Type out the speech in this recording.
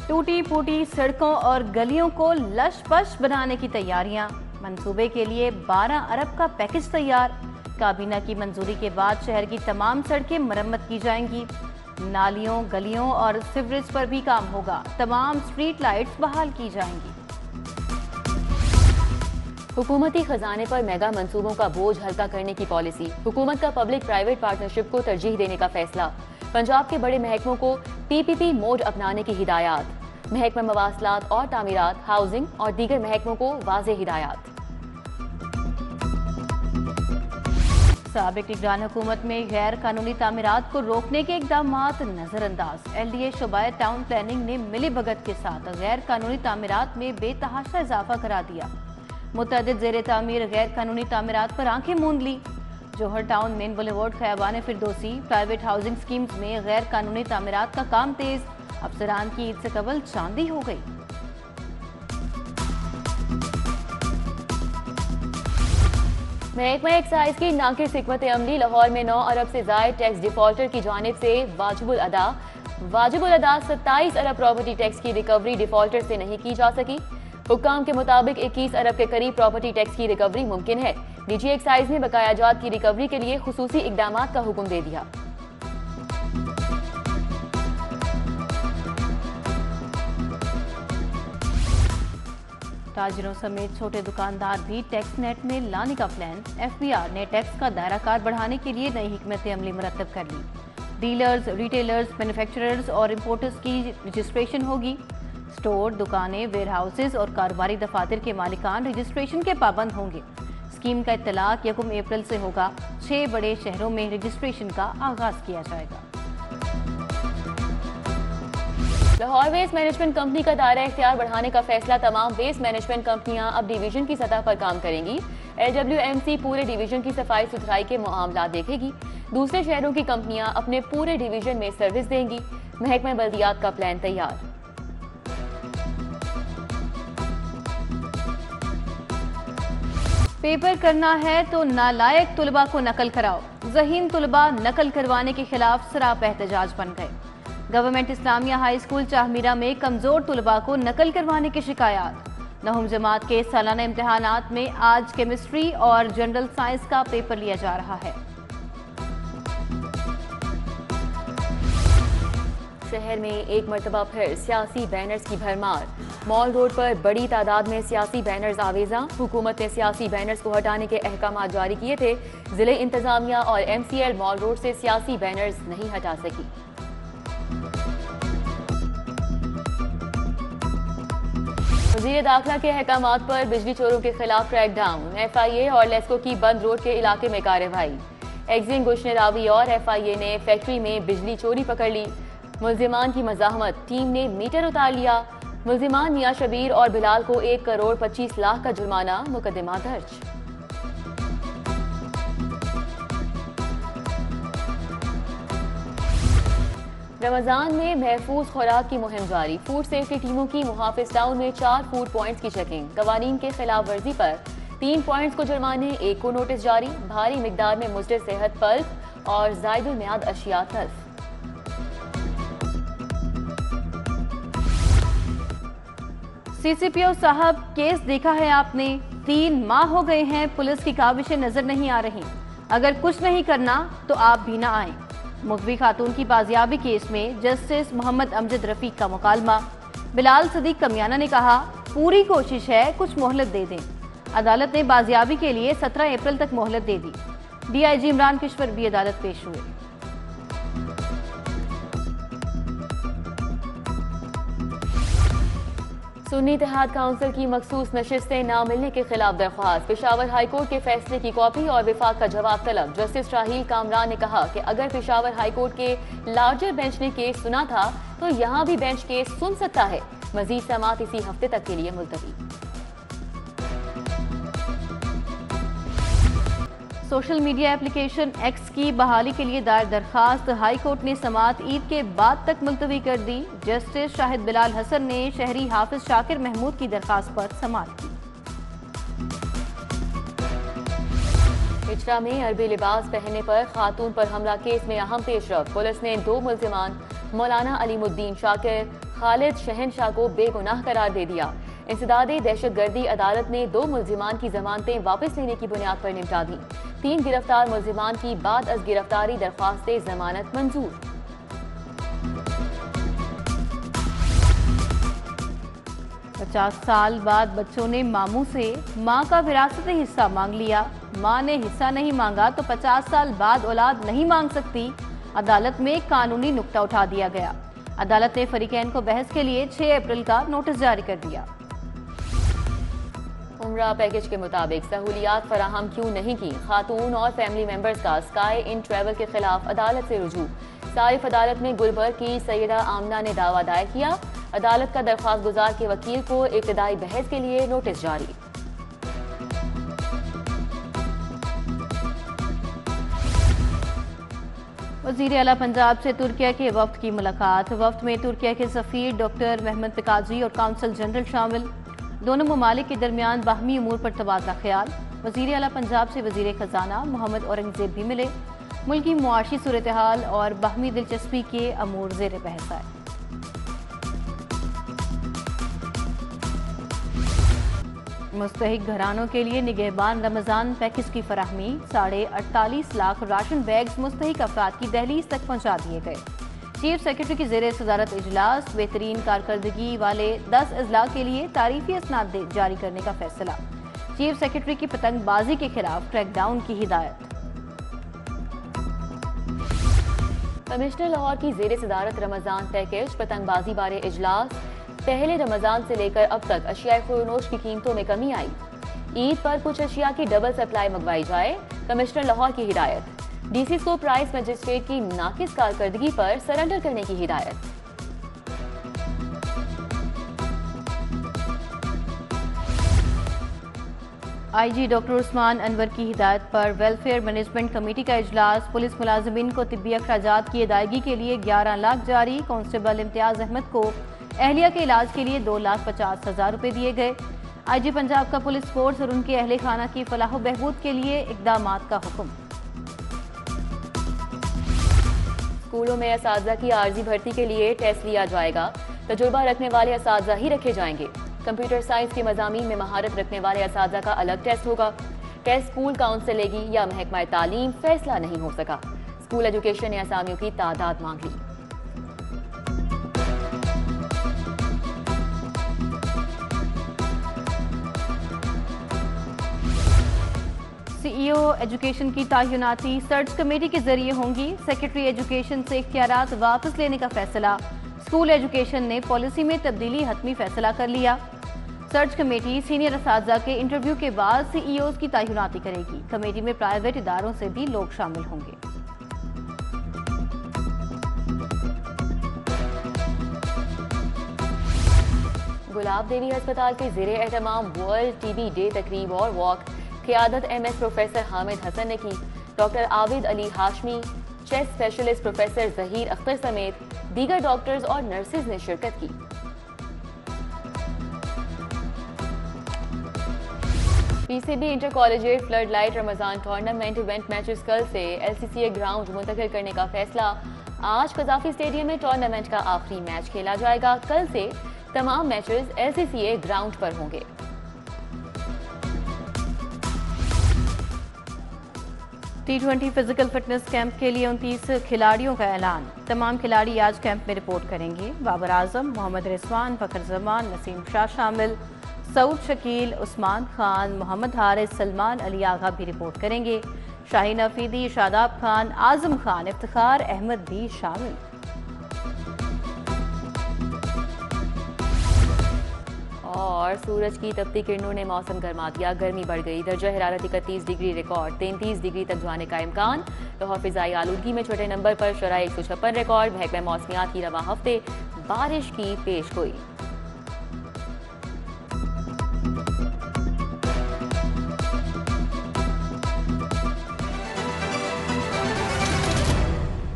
टूटी फूटी सड़कों और गलियों को लश-पश बनाने की तैयारियां। मंसूबे के लिए 12 अरब का पैकेज तैयार। काबीना की मंजूरी के बाद शहर की तमाम सड़कें मरम्मत की जाएंगी। नालियों, गलियों और सीवरेज पर भी काम होगा। तमाम स्ट्रीट लाइट्स बहाल की जाएंगी। हुकूमती खजाने पर मेगा मंसूबों का बोझ हल्का करने की पॉलिसी। हुकूमत का पब्लिक प्राइवेट पार्टनरशिप को तरजीह देने का फैसला। पंजाब के बड़े महकमों को पीपीपी मोड अपनाने की हिदायत। महकमा मवासलात और तामीरात, हाउसिंग और दीगर महकमों को वाज़ेह हिदायत। साबिक निगरान हुकूमत में गैर कानूनी तामीरात को रोकने के इकदामात नजरअंदाज। एलडीए शोबाए टाउन प्लानिंग ने मिली भगत के साथ गैर कानूनी तामीरात में बेतहाशा इजाफा करा दिया। मुतअद्दिद ज़ेर तामीर गैर कानूनी तामीरात पर आंखें मूंद ली। Johar town main boulevard Khayaban Firdausi private housing schemes में गैर कानूनी तामीरात का काम तेज। अफसरान की ईद से कबल चांदी हो गई। महकमा एक्साइज की नाकिस हिकमत अमली। लाहौर में 9 अरब से जायद टैक्स डिफॉल्टर की जानिब से वाजिबुल अदा 27 अरब प्रॉपर्टी टैक्स की रिकवरी डिफॉल्टर से नहीं की जा सकी। हुक्काम के मुताबिक 21 अरब के करीब प्रॉपर्टी टैक्स की रिकवरी मुमकिन है। डीजी एक्साइज ने बकाया जात की रिकवरी के लिए खुसूसी इकदामात का हुक्म दे दिया। ताजिरों समेत छोटे दुकानदार भी टैक्स नेट में लाने का प्लान। एफबीआर ने टैक्स का दायरा कार बढ़ाने के लिए नई हिकमत अमली मुरतब कर ली। डीलर्स, रिटेलर्स, मैन्युफैक्चरर्स और इंपोर्टर्स की रजिस्ट्रेशन होगी। स्टोर, दुकानें, वेयर हाउसेज और कारोबारी दफातर के मालिकान रजिस्ट्रेशन के पाबंद होंगे। स्कीम का इत्तलाक 1 अप्रैल से होगा। 6 बड़े शहरों में रजिस्ट्रेशन का आगाज किया जाएगा। लाहौर वेस्ट मैनेजमेंट कंपनी का दायरा इख्तियार बढ़ाने का फैसला। तमाम वेस्ट मैनेजमेंट कंपनियां अब डिवीजन की सतह पर काम करेंगी। LWMC पूरे डिवीजन की सफाई सुथराई के मामला देखेगी। दूसरे शहरों की कंपनियां अपने पूरे डिवीजन में सर्विस देंगी। महकमा बल्दियात का प्लान तैयार। पेपर करना है तो नालायक तुलबा को नकल कराओ। ज़हीन तुलबा नकल करवाने के खिलाफ सरापा एहतजाज बन गए। गवर्नमेंट इस्लामिया हाई स्कूल चाहमीरा में कमजोर तुलबा को नकल करवाने की शिकायत। 9वीं जमात के सालाना इम्तिहानात में आज केमिस्ट्री और जनरल साइंस का पेपर लिया जा रहा है। शहर में एक मरतबा फिर सियासी बैनर्स की भरमार। मॉल रोड पर बड़ी तादाद में सियासी बैनर्स आवेजा। हुकूमत ने सियासी बैनर्स को हटाने के अहकाम जारी किए थे। जिले इंतजामिया और MCL मॉल रोड से सियासी बैनर्स नहीं हटा सकी। वज़ीर दाखिला के अहकामात पर बिजली चोरों के खिलाफ क्रैकडाउन। FIA और लेस्को की बंद रोड के इलाके में कार्रवाई। एक्जिन गुशने रावी और FIA ने फैक्ट्री में बिजली चोरी पकड़ ली। मुल्जिमान की मज़ाहमत, टीम ने मीटर उतार लिया। मुल्जिमान मियां शबीर और बिलाल को 1 करोड़ 25 लाख का जुर्माना। मुकदमा दर्ज। रमजान में महफूज खुराक की मुहिम जारी। फूड सेफ्टी टीमों की मुहाफिज टाउन में 4 फूड पॉइंट्स की चेकिंग। कवानीन के खिलाफ वर्जी पर 3 पॉइंट्स को जुर्माने, 1 को नोटिस जारी। भारी मिकदार में मुजर सेहत पल्प और जायदुल मियाद अशिया तल्फ। CCPO साहब, केस देखा है आपने। 3 माह हो गए हैं, पुलिस की काविशें नजर नहीं आ रही। अगर कुछ नहीं करना तो आप भी ना आए। मुखबी खातून की बाजियाबी केस में जस्टिस मोहम्मद अमजद रफीक का मुकालमा। बिलाल सदीक कमियाना ने कहा, पूरी कोशिश है, कुछ मोहलत दे दें। अदालत ने बाजियाबी के लिए 17 अप्रैल तक मोहलत दे दी। DIG इमरान किश्वर भी अदालत पेश हुए। सुन्नी इत्तेहाद काउंसिल की मखसूस नशिस्तें ना मिलने के खिलाफ दरख्वास्त। पेशावर हाईकोर्ट के फैसले की कॉपी और विफाक का जवाब तलब। जस्टिस राहील कामरान ने कहा कि अगर पेशावर हाईकोर्ट के लार्जर बेंच ने केस सुना था तो यहाँ भी बेंच केस सुन सकता है। मजीद समाअत इसी हफ्ते तक के लिए मुलतवी। सोशल मीडिया एप्लीकेशन X की बहाली के लिए दायर दरखास्त हाई कोर्ट ने समाअत ईद के बाद तक मुलतवी कर दी। जस्टिस शाहिद बिलाल हसन ने शहरी हाफिज शाकिर महमूद की दरखास्त पर समाअत की। हिजरा में अरबी लिबास पहनने पर खातून पर हमला केस में अहम पेशरफ। पुलिस ने 2 मुल्जिमान मौलाना अलीमुद्दीन शाकिर खालिद शहनशाह को बेगुनाह करार दे दिया। इंसदादे दहशतगर्दी अदालत ने 2 मुल्जिमान की जमानतें वापस लेने की बुनियाद पर निपटा दी। 3 गिरफ्तार मुल्जिमान की बाद अज गिरफ्तारी दरख्वास्त जमानत मंजूर। पचास साल बाद बच्चों ने मामू से मां का विरासती हिस्सा मांग लिया। मां ने हिस्सा नहीं मांगा तो 50 साल बाद औलाद नहीं मांग सकती। अदालत में कानूनी नुक्ता उठा दिया गया। अदालत ने फरीकैन को बहस के लिए 6 अप्रैल का नोटिस जारी कर दिया। उम्रा पैकेज के मुताबिक सहूलियात फराहम क्यों नहीं की, खातून और फैमिली मेंबर्स का स्काई इन ट्रैवल के खिलाफ अदालत से रुजू। सारिफ अदालत में गुलबर्ग की सैयदा आमना ने दावा दायर किया। अदालत का दरख्वास्त गुजार के वकील को इब्तिदाई बहस के लिए नोटिस जारी। वज़ीर आला पंजाब से तुर्किया के वफ्द की मुलाकात। वफ्द में तुर्किया के सफीर डॉक्टर महमद पिकाजी और काउंसल जनरल शामिल। दोनों ममालिक के दरमियान बाहमी उमूर पर तबादला ख्याल। वज़ीर आला पंजाब से वज़ीर खजाना मोहम्मद औरंगजेब भी मिले। मुल्क की मुआशी सूरत हाल और बाहमी दिलचस्पी के अमूर ज़ेर बहस आए। मुस्तहिक घरानों के लिए निगहबान रमजान पैकेज की फराहमी। 48.5 लाख राशन बैग्स मुस्तहिक अफराद की दहलीज तक पहुंचा दिए गए। चीफ सेक्रेटरी की ज़ेर सदारत इजलास। बेहतरीन कारकर्दगी वाले 10 अजला के लिए तारीफी असनाद जारी करने का फैसला। चीफ सेक्रेटरी की पतंगबाजी के खिलाफ क्रैकडाउन की हिदायत। कमिश्नर लाहौर की ज़ेर सदारत रमजान पैकेज पतंगबाजी बारे इजलास। पहले रमजान से लेकर अब तक अशिया खुरनोश की कीमतों में कमी आई। ईद पर कुछ अशिया की डबल सप्लाई मंगवाई जाए, कमिश्नर लाहौर की हिदायत। डीसी को प्राइस मजिस्ट्रेट की नाकिस कारकर्दगी पर सरेंडर करने की हिदायत। आईजी डॉक्टर उस्मान अनवर की हिदायत पर वेलफेयर मैनेजमेंट कमेटी का इजलास। पुलिस मुलाजिमीन को तिब्बी अखराजात की अदायगी के लिए 11 लाख जारी। कांस्टेबल इम्तियाज अहमद को अहलिया के इलाज के लिए 2,50,000 रुपए दिए गए। आईजी पंजाब का पुलिस फोर्स और उनके अहले खाना की फलाह बहबूद के लिए इकदामात का हुक्म। स्कूलों में असातिज़ा की आर्जी भर्ती के लिए टेस्ट लिया जाएगा। तजुर्बा रखने वाले असातिज़ा ही रखे जाएंगे। कंप्यूटर साइंस के मज़ामीन में महारत रखने वाले असातिज़ा का अलग टेस्ट होगा। टेस्ट स्कूल काउंसिल लेगी या महकमा तालीम, फैसला नहीं हो सका। स्कूल एजुकेशन ने असामियों की तादाद मांग ली। सीईओ एजुकेशन की तायुनाती सर्च कमेटी के जरिए होंगी। सेक्रेटरी एजुकेशन से इख्तियारात वापस लेने का फैसला। स्कूल एजुकेशन ने पॉलिसी में तब्दीली हतमी फैसला कर लिया। सर्च कमेटी सीनियर असातिज़ा के इंटरव्यू के बाद सीईओज की तायुनाती करेगी। कमेटी में प्राइवेट इदारों से भी लोग शामिल होंगे। गुलाब देवी अस्पताल के ज़ेरे एहतमाम वर्ल्ड टीबी डे तकरीब और वॉक क़ियादत एमएस प्रोफेसर हामिद हसन ने की। Doctor Abid Ali Hashmi, chest specialist professor Zaheer Akhtar समेत दीगर डॉक्टर्स और नर्सेज ने शिरकत की। PCB inter collegiate flood light Ramzan tournament event matches कल से एलसीसीए ग्राउंड मुंतकिल करने का फैसला। आज कजाफी स्टेडियम में टूर्नामेंट का आखिरी मैच खेला जाएगा। कल से तमाम मैचेस एलसीसीए ग्राउंड पर होंगे। T20 फिजिकल फिटनेस कैंप के लिए 29 खिलाड़ियों का ऐलान। तमाम खिलाड़ी आज कैंप में रिपोर्ट करेंगे। बाबर आजम, मोहम्मद रिजवान, फखर जमान, नसीम शाह शामिल। सऊद शकील, उस्मान खान, मोहम्मद हारिस, सलमान अली आगा भी रिपोर्ट करेंगे। शाहीन अफीदी, शादाब खान, आजम खान, इफ्तिखार अहमद भी शामिल। और सूरज की तपती किरणों ने मौसम गर्मा दिया। गर्मी बढ़ गई। दर्जा हरारत 31 डिग्री रिकॉर्ड। 33 डिग्री तक जाने का इम्कान। लाहौर फिजाई आलूदगी में छोटे नंबर पर शराय 156 रिकॉर्ड। महकमा मौसमियात की रवा हफ्ते बारिश की पेश गोई।